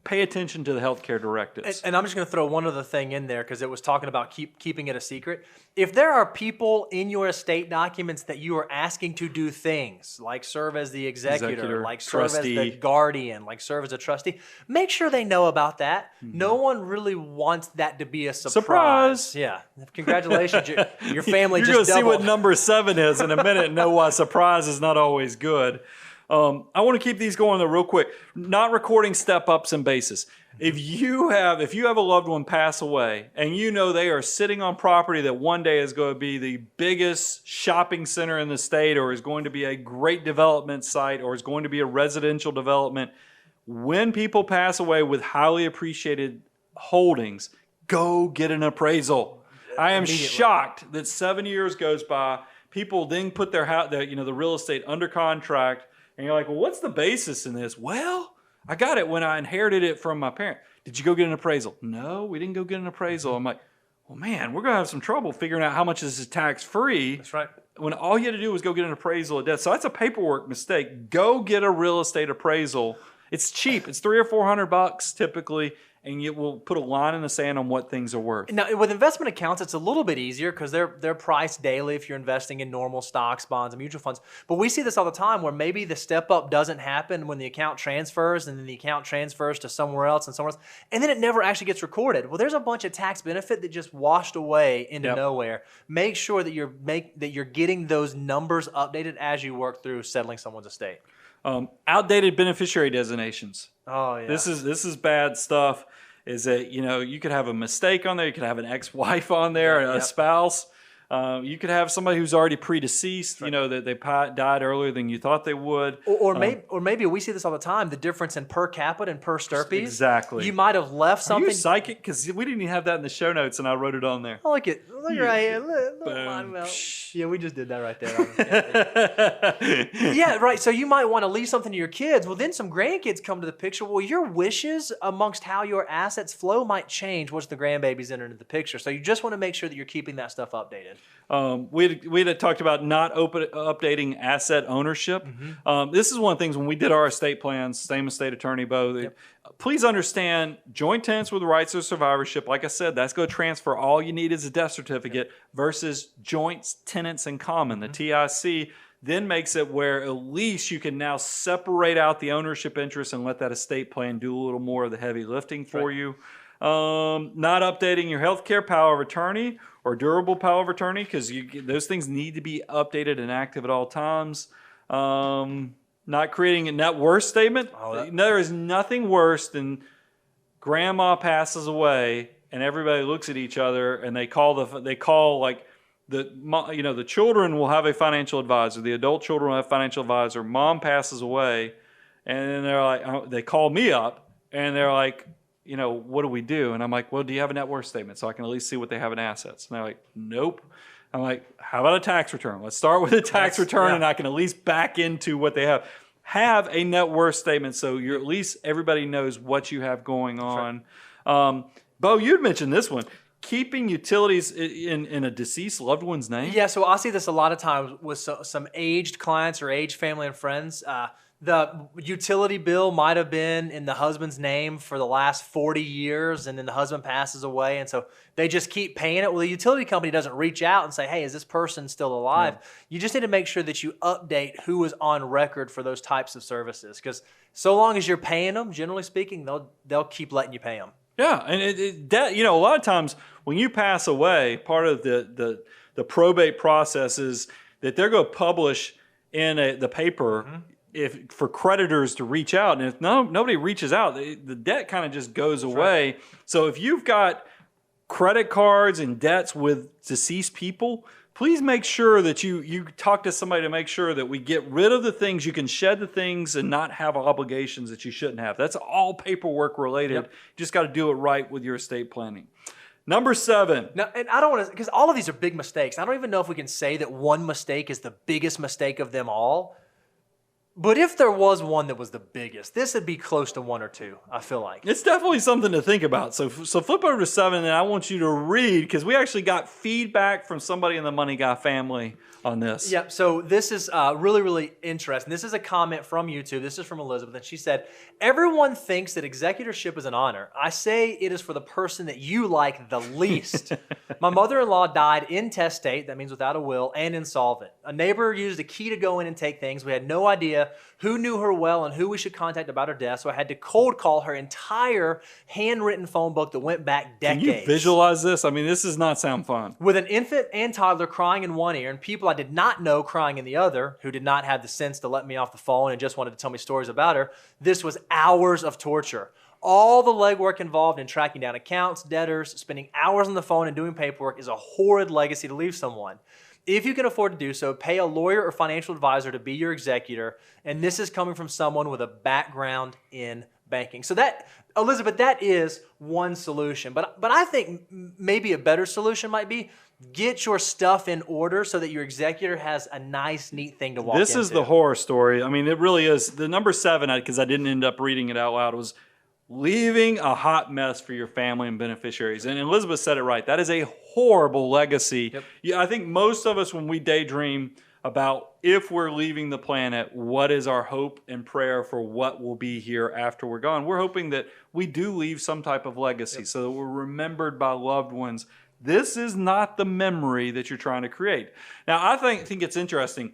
Speaker 1: pay attention to the healthcare directives.
Speaker 3: And I'm just going to throw one other thing in there because it was talking about keeping it a secret. If there are people in your estate documents that you are asking to do things, like serve as the executor, like serve
Speaker 1: trustee,
Speaker 3: as the guardian, like serve as a trustee, make sure they know about that. No one really wants that to be a surprise. Yeah. Congratulations. Your family
Speaker 1: You're
Speaker 3: just doubled.
Speaker 1: You're going to see what number 7 is in a minute and know why surprise is not always good. I want to keep these going though real quick. Not recording step-ups and basis. If you have a loved one pass away and you know they are sitting on property that one day is going to be the biggest shopping center in the state, or is going to be a great development site, or is going to be a residential development, when people pass away with highly appreciated holdings, go get an appraisal. I am shocked that 7 years goes by, people then put their house, the real estate under contract, and you're like, well, what's the basis in this? Well, I got it when I inherited it from my parent. Did you go get an appraisal? No, we didn't go get an appraisal. I'm like, well, man, we're going to have some trouble figuring out how much this is tax-free.
Speaker 3: That's right.
Speaker 1: When all you had to do was go get an appraisal of death. So that's a paperwork mistake. Go get a real estate appraisal. It's cheap. It's $300 or $400 typically, and you will put a line in the sand on what things are worth.
Speaker 3: Now, with investment accounts, it's a little bit easier because they're priced daily if you're investing in normal stocks, bonds, and mutual funds. But we see this all the time where maybe the step up doesn't happen when the account transfers, and then the account transfers to somewhere else, and then it never actually gets recorded. Well, there's a bunch of tax benefit that just washed away into nowhere. Make sure that you're getting those numbers updated as you work through settling someone's estate.
Speaker 1: Outdated beneficiary designations.
Speaker 3: Oh yeah.
Speaker 1: This is bad stuff. Is that, you could have a mistake on there. You could have an ex-wife on there, a spouse. You could have somebody who's already predeceased, that they died earlier than you thought they would.
Speaker 3: Or maybe we see this all the time, the difference in per capita and per stirpes.
Speaker 1: Exactly.
Speaker 3: You might have left something.
Speaker 1: Are you psychic? Because we didn't even have that in the show notes, and I wrote it on there.
Speaker 3: Oh, look right here. Look, yeah, we just did that right there. Yeah, right. So you might want to leave something to your kids. Well, then some grandkids come to the picture. Well, your wishes amongst how your assets flow might change once the grandbabies enter into the picture. So you just want to make sure that you're keeping that stuff updated.
Speaker 1: We had talked about not updating asset ownership. This is one of the things when we did our estate plans, same estate attorney, Bo. Please understand, joint tenants with rights of survivorship, like I said, that's going to transfer. All you need is a death certificate versus joint tenants in common. The TIC then makes it where at least you can now separate out the ownership interest and let that estate plan do a little more of the heavy lifting for you. Not updating your healthcare power of attorney or durable power of attorney, because those things need to be updated and active at all times. Not creating a net worth statement. There is nothing worse than grandma passes away and everybody looks at each other and they call the children will have a financial advisor. The adult children will have a financial advisor. Mom passes away, and then they're like, they call me up and they're like, what do we do? And I'm like, well, do you have a net worth statement so I can at least see what they have in assets? And they're like, nope. I'm like, how about a tax return? Let's start with a tax return, and I can at least back into what they have. Have a net worth statement so you're at least everybody knows what you have going on. Right. Bo, you'd mentioned this one. Keeping utilities in a deceased loved one's name?
Speaker 3: Yeah, so I see this a lot of times with some aged clients or aged family and friends. The utility bill might have been in the husband's name for the last 40 years, and then the husband passes away, and so they just keep paying it. Well, the utility company doesn't reach out and say, hey, is this person still alive? Yeah. You just need to make sure that you update who is on record for those types of services, because so long as you're paying them, generally speaking, they'll keep letting you pay them.
Speaker 1: Yeah, and a lot of times when you pass away, part of the probate process is that they're going to publish in the paper for creditors to reach out, and if nobody reaches out, the debt kind of just goes away. Right. So if you've got credit cards and debts with deceased people, please make sure that you talk to somebody to make sure that we get rid of the things. You can shed the things and not have obligations that you shouldn't have. That's all paperwork related. Yep. You just got to do it right with your estate planning. Number 7.
Speaker 3: Now, and I don't want to, because all of these are big mistakes. I don't even know if we can say that one mistake is the biggest mistake of them all. But if there was one that was the biggest, this would be close to 1 or 2, I feel like.
Speaker 1: It's definitely something to think about. So flip over to 7, and I want you to read, because we actually got feedback from somebody in the Money Guy family on this.
Speaker 3: Yeah, so this is really, really interesting. This is a comment from YouTube. This is from Elizabeth, and she said, everyone thinks that executorship is an honor. I say it is for the person that you like the least. My mother-in-law died intestate, that means without a will, and insolvent. A neighbor used a key to go in and take things. We had no idea who knew her well and who we should contact about her death, so I had to cold call her entire handwritten phone book that went back decades.
Speaker 1: Can you visualize this? I mean, this does not sound fun.
Speaker 3: With an infant and toddler crying in one ear and people I did not know crying in the other, who did not have the sense to let me off the phone and just wanted to tell me stories about her, this was hours of torture. all the legwork involved in tracking down accounts, debtors, spending hours on the phone and doing paperwork is a horrid legacy to leave someone. If you can afford to do so, pay a lawyer or financial advisor to be your executor, and this is coming from someone with a background in banking. So that, Elizabeth, that is one solution. But I think maybe a better solution might be get your stuff in order so that your executor has a nice, neat thing to walk into.
Speaker 1: This is the horror story. I mean, it really is. The number 7, because I didn't end up reading it out loud, was leaving a hot mess for your family and beneficiaries. And Elizabeth said it right. That is a horrible legacy.
Speaker 3: Yep.
Speaker 1: Yeah, I think most of us, when we daydream about if we're leaving the planet, what is our hope and prayer for what will be here after we're gone? We're hoping that we do leave some type of legacy so that we're remembered by loved ones. This is not the memory that you're trying to create. Now, I think it's interesting.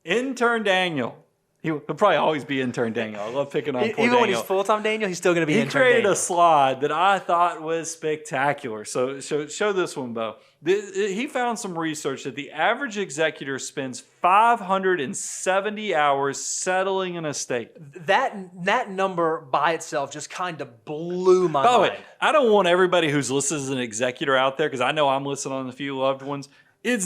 Speaker 1: Intern Daniel, he'll probably always be Intern Daniel. I love picking on poor Daniel.
Speaker 3: Even when he's full-time Daniel, he's still going to be Intern Daniel.
Speaker 1: He created a slide that I thought was spectacular. So show this one, Bo. He found some research that the average executor spends 570 hours settling an estate.
Speaker 3: That number by itself just kind of blew my mind.
Speaker 1: By the way, I don't want everybody who's listed as an executor out there, because I know I'm listed on a few loved ones. It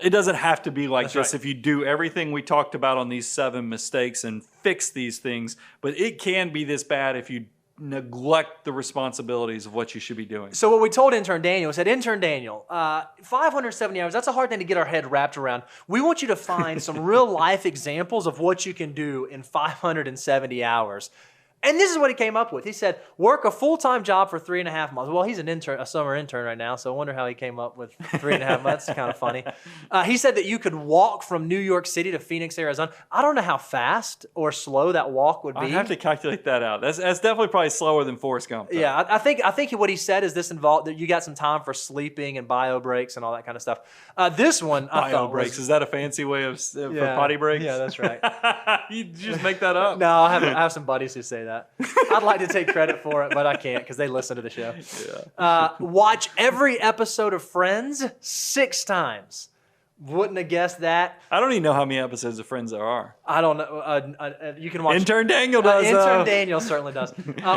Speaker 1: doesn't have to be like
Speaker 3: That's
Speaker 1: this
Speaker 3: right.
Speaker 1: if you do everything we talked about on these 7 mistakes and fix these things. But it can be this bad if you neglect the responsibilities of what you should be doing.
Speaker 3: So what we told Intern Daniel, we said, Intern Daniel, 570 hours, that's a hard thing to get our head wrapped around. We want you to find some real life examples of what you can do in 570 hours. And this is what he came up with. He said, work a full-time job for 3.5 months. Well, he's an intern, a summer intern right now, so I wonder how he came up with 3.5 months. That's kind of funny. He said that you could walk from New York City to Phoenix, Arizona. I don't know how fast or slow that walk would be.
Speaker 1: I'd have to calculate that out. That's definitely probably slower than Forrest Gump, though.
Speaker 3: Yeah, I think what he said is this involved that you got some time for sleeping and bio breaks and all that kind of stuff. This one I
Speaker 1: Bio
Speaker 3: thought
Speaker 1: breaks. Is that a fancy way of for potty breaks?
Speaker 3: Yeah, that's right.
Speaker 1: You just make that up?
Speaker 3: No, I have some buddies who say that. I'd like to take credit for it, but I can't because they listen to the show.
Speaker 1: Yeah.
Speaker 3: Watch every episode of Friends 6 times. Wouldn't have guessed that.
Speaker 1: I don't even know how many episodes of Friends there are.
Speaker 3: I don't know. You can watch.
Speaker 1: Intern Daniel does.
Speaker 3: Intern Daniel certainly does.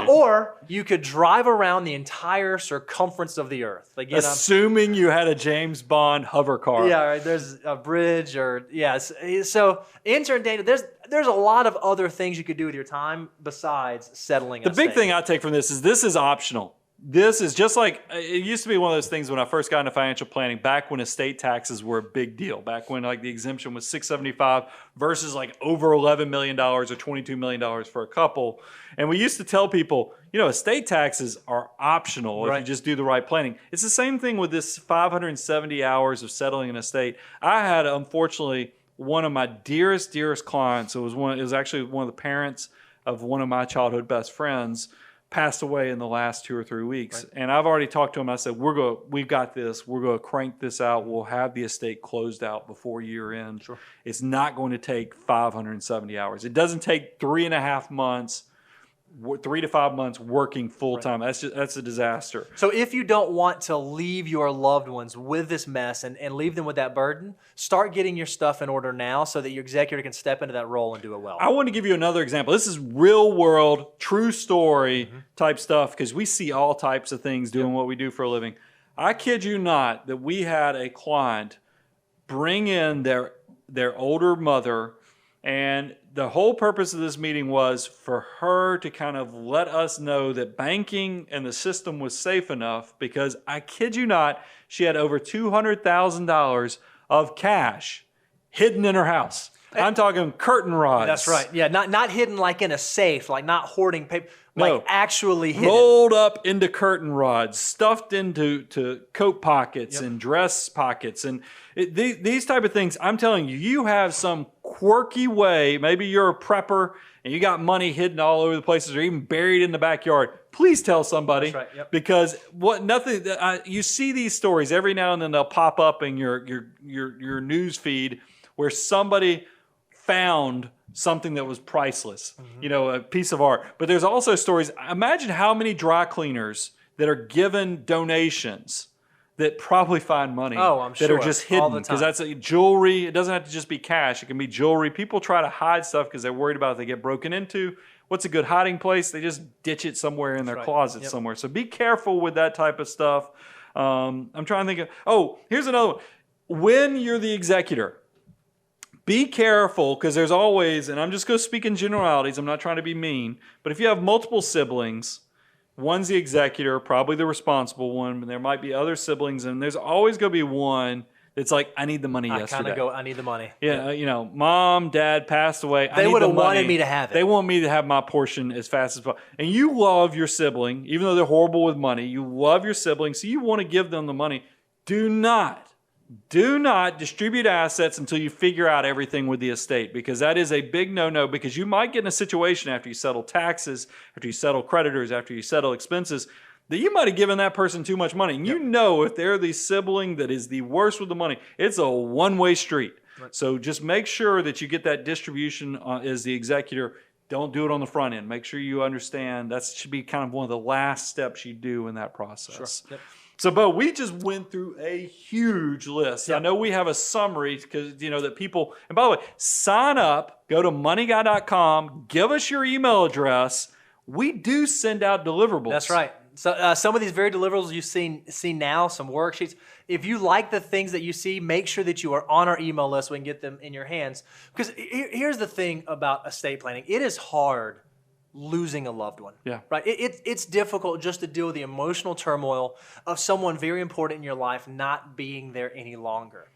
Speaker 3: Or you could drive around the entire circumference of the Earth. Again,
Speaker 1: assuming you had a James Bond hover car.
Speaker 3: Yeah, right. There's a bridge or yes. So Intern Daniel, there's a lot of other things you could do with your time besides settling.
Speaker 1: The big thing I take from this is optional. This is just like, it used to be one of those things when I first got into financial planning, back when estate taxes were a big deal, back when like the exemption was $675 versus like over $11 million or $22 million for a couple. And we used to tell people, estate taxes are optional if you just do the right planning. It's the same thing with this 570 hours of settling an estate. I had, unfortunately, one of my dearest clients, it was actually one of the parents of one of my childhood best friends, passed away in the last 2 or 3 weeks. Right. And I've already talked to him. I said, we've got this. We're going to crank this out. We'll have the estate closed out before year end. Sure. It's not going to take 570 hours. It doesn't take 3.5 months, 3 to 5 months working full time. Right. That's a disaster.
Speaker 3: So if you don't want to leave your loved ones with this mess and leave them with that burden, start getting your stuff in order now so that your executor can step into that role and do it well.
Speaker 1: I want to give you another example. This is real world, true story type stuff, because we see all types of things doing what we do for a living. I kid you not that we had a client bring in their older mother, and the whole purpose of this meeting was for her to kind of let us know that banking and the system was safe enough, because I kid you not, she had over $200,000 of cash hidden in her house. I'm talking curtain rods.
Speaker 3: That's right. Yeah, not hidden like in a safe, like not hoarding paper, like actually hidden.
Speaker 1: Rolled up into curtain rods, stuffed into coat pockets and dress pockets. And these type of things, I'm telling you, you have some quirky way, maybe you're a prepper and you got money hidden all over the places or even buried in the backyard. Please tell somebody.
Speaker 3: That's right. Yep.
Speaker 1: Because you see these stories every now and then, they'll pop up in your news feed where somebody found something that was priceless, a piece of art. But there's also stories. Imagine how many dry cleaners that are given donations that probably find money that are just hidden, because that's jewelry. It doesn't have to just be cash. It can be jewelry. People try to hide stuff because they're worried about if they get broken into. what's a good hiding place? They just ditch it somewhere in their closet somewhere. So be careful with that type of stuff. I'm trying to think of, here's another one. When you're the executor, be careful, because there's always, and I'm just going to speak in generalities, I'm not trying to be mean, but if you have multiple siblings, one's the executor, probably the responsible one, but there might be other siblings, and there's always going to be one that's like, I need the money yesterday.
Speaker 3: I need the money.
Speaker 1: Yeah, mom, dad passed away.
Speaker 3: They would have wanted me to have it.
Speaker 1: They want me to have my portion as fast as possible. And you love your sibling, even though they're horrible with money. You love your sibling, so you want to give them the money. Do not distribute assets until you figure out everything with the estate, because that is a big no-no, because you might get in a situation after you settle taxes, after you settle creditors, after you settle expenses, that you might have given that person too much money. And you know, if they're the sibling that is the worst with the money, it's a one-way street. Right. So just make sure that you get that distribution as the executor. Don't do it on the front end. Make sure you understand that should be kind of one of the last steps you do in that process. Sure. Yep. So, Bo, we just went through a huge list. Yep. I know we have a summary because, that people, and by the way, sign up, go to moneyguy.com, give us your email address. We do send out deliverables.
Speaker 3: That's right. So some of these very deliverables you've seen now, some worksheets. If you like the things that you see, make sure that you are on our email list so we can get them in your hands. Because here's the thing about estate planning. It is hard losing a loved one. Yeah. Right? It's difficult just to deal with the emotional turmoil of someone very important in your life not being there any longer.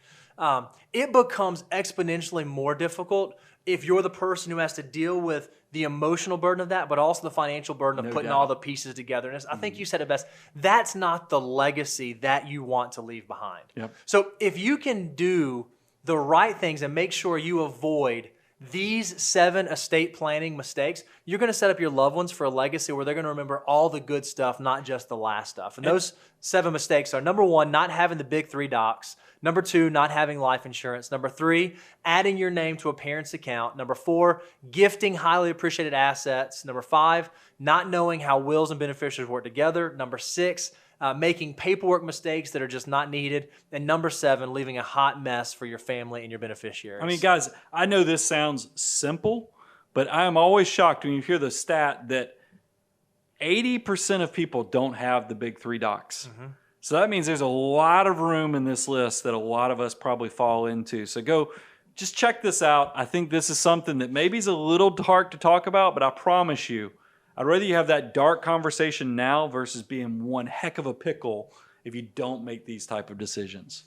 Speaker 3: It becomes exponentially more difficult if you're the person who has to deal with the emotional burden of that, but also the financial burden of putting all the pieces together. And I think you said it best. That's not the legacy that you want to leave behind. Yep. So if you can do the right things and make sure you avoid these 7 estate planning mistakes, you're going to set up your loved ones for a legacy where they're going to remember all the good stuff, not just the last stuff. And those 7 mistakes are, number 1, not having the big 3 docs. Number 2, not having life insurance. Number 3, adding your name to a parent's account. Number 4, gifting highly appreciated assets. Number 5, not knowing how wills and beneficiaries work together. Number 6, making paperwork mistakes that are just not needed. And number 7, leaving a hot mess for your family and your beneficiaries.
Speaker 1: I mean, guys, I know this sounds simple, but I am always shocked when you hear the stat that 80% of people don't have the big 3 docs. Mm-hmm. So that means there's a lot of room in this list that a lot of us probably fall into. So go, just check this out. I think this is something that maybe is a little dark to talk about, but I promise you, I'd rather you have that dark conversation now versus being one heck of a pickle if you don't make these type of decisions.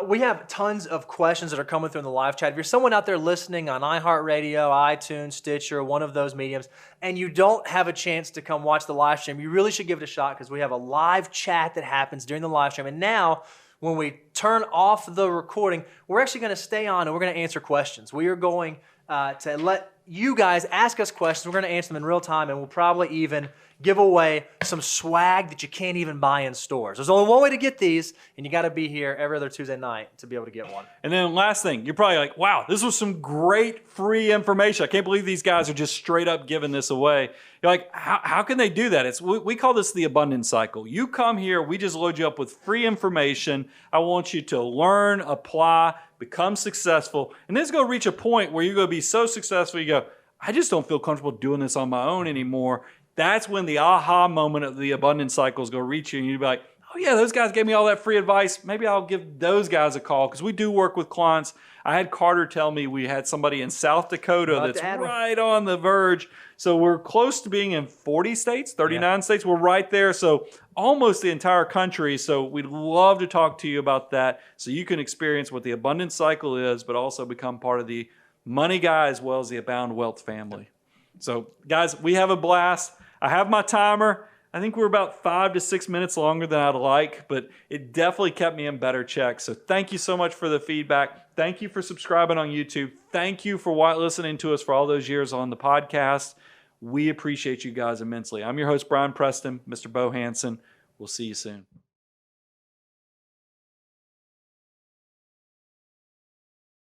Speaker 3: We have tons of questions that are coming through in the live chat. If you're someone out there listening on iHeartRadio, iTunes, Stitcher, one of those mediums, and you don't have a chance to come watch the live stream, you really should give it a shot because we have a live chat that happens during the live stream. And now, when we turn off the recording, we're actually going to stay on and we're going to answer questions. We are going to let you guys ask us questions. We're going to answer them in real time, and we'll probably even give away some swag that you can't even buy in stores. There's only one way to get these, and you got to be here every other Tuesday night to be able to get one.
Speaker 1: And then last thing, you're probably like, wow, this was some great free information. I can't believe these guys are just straight up giving this away. You're like, how can they do that? We call this the abundance cycle. You come here, we just load you up with free information. I want you to learn, apply, become successful. And then it's going to reach a point where you're going to be so successful, you go, I just don't feel comfortable doing this on my own anymore. That's when the aha moment of the abundance cycle is going to reach you, and you'll be like, oh yeah, those guys gave me all that free advice. Maybe I'll give those guys a call, because we do work with clients. I had Carter tell me we had somebody in South Dakota that's right on the verge. So we're close to being in 40 states, 39 states. We're right there. So almost the entire country. So we'd love to talk to you about that so you can experience what the abundance cycle is, but also become part of the Money Guy as well as the Abound Wealth family. So guys, we have a blast. I have my timer. I think we're about 5 to 6 minutes longer than I'd like, but it definitely kept me in better check. So thank you so much for the feedback. Thank you for subscribing on YouTube. Thank you for listening to us for all those years on the podcast. We appreciate you guys immensely. I'm your host, Brian Preston, Mr. Bo Hansen. We'll see you soon.